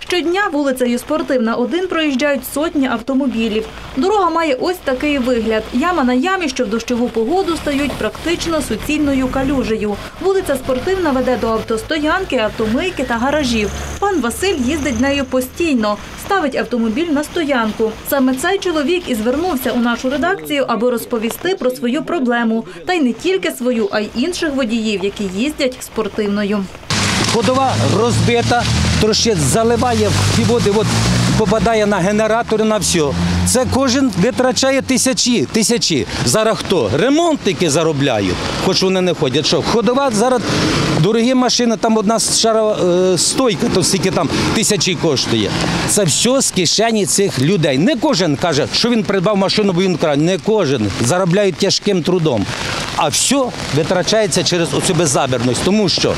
Щодня вулицею Спортивна, 1 проїжджають сотні автомобілів. Дорога має ось такий вигляд. Яма на ямі, що в дощову погоду стають практично суцільною калюжею. Вулиця Спортивна веде до автостоянки, автомийки та гаражів. Пан Василь їздить нею постійно, ставить автомобіль на стоянку. Саме цей чоловік і звернувся у нашу редакцію, аби розповісти про свою проблему. Та й не тільки свою, а й інших водіїв, які їздять Спортивною. Ходова розбита, трошки заливає в ті води, попадає на генератори, на все. Це кожен витрачає тисячі. Зараз хто? Ремонтники заробляють, хоч вони не ходять. Що? Ходова зараз дорогі машини, там одна стойка, то стільки там тисячі коштує. Це все з кишені цих людей. Не кожен каже, що він придбав машину, бо він крав. Не кожен. Заробляють тяжким трудом. А все витрачається через оцю беззабірність. Тому що,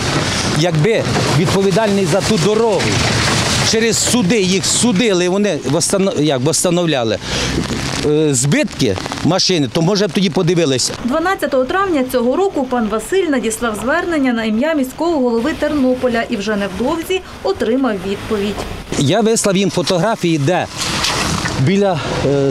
якби відповідальний за ту дорогу, через суди їх судили, вони встановляли збитки машини, то, може, б тоді подивилися. 12 травня цього року пан Василь надіслав звернення на ім'я міського голови Тернополя і вже невдовзі отримав відповідь. Я вислав їм фотографії, де біля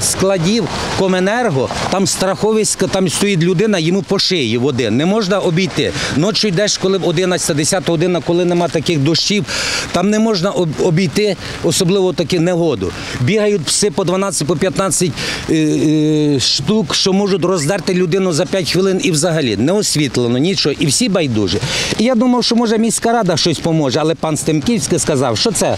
складів Коменерго, там страховисько, там стоїть людина, йому по шиї води. Не можна обійти. Ночі йдеш, коли 11-10 година, коли нема таких дощів, там не можна обійти, особливо таку негоду. Бігають пси по 12, по 15 штук, що можуть роздерти людину за 5 хвилин і взагалі. Не освітлено, нічого. І всі байдужі. І я думав, що може міська рада щось поможе, але пан Стемківський сказав, що це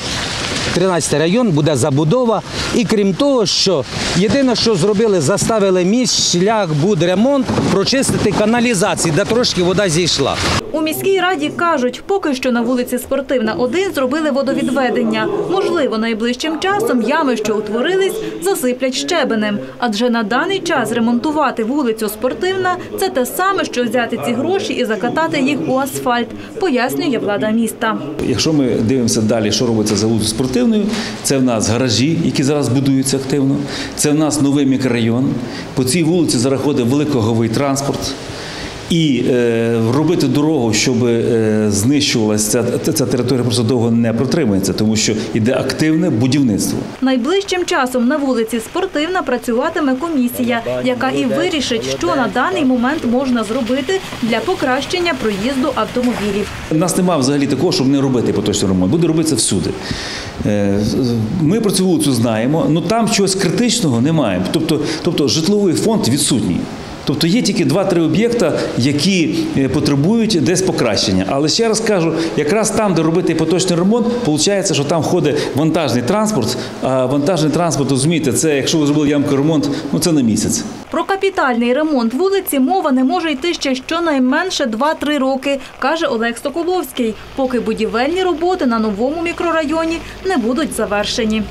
13-й район, буде забудова. І крім того, що єдине, що зробили, заставили міст, шлях, будремонт, прочистити каналізацію, де трошки вода зійшла. У міській раді кажуть, поки що на вулиці Спортивна, 1 зробили водовідведення. Можливо, найближчим часом ями, що утворились, засиплять щебенем. Адже на даний час ремонтувати вулицю Спортивна – це те саме, що взяти ці гроші і закатати їх у асфальт, пояснює влада міста. Якщо ми дивимося далі, що робиться за вулицю Спортивною, це в нас гаражі, які зараз будуються активно, це в нас новий мікрорайон, по цій вулиці зараз ходить великоговий транспорт. І робити дорогу, щоб знищувалася ця територія, просто довго не протримується, тому що йде активне будівництво. Найближчим часом на вулиці Спортивна працюватиме комісія, яка і вирішить, що на даний момент можна зробити для покращення проїзду автомобілів. У нас немає взагалі такого, щоб не робити поточний ремонт. Буде робитися всюди. Ми про цю вулицю знаємо, але там чогось критичного немає. Тобто житловий фонд відсутній. Тобто є тільки 2-3 об'єкта, які потребують десь покращення. Але ще раз кажу, якраз там, де робити поточний ремонт, виходить, що там ходить вантажний транспорт. А вантажний транспорт, розумієте, це якщо ви зробили ямковий ремонт, це на місяць. Про капітальний ремонт вулиці мова не може йти ще щонайменше 2-3 роки, каже Олег Соколовський, поки будівельні роботи на новому мікрорайоні не будуть завершені.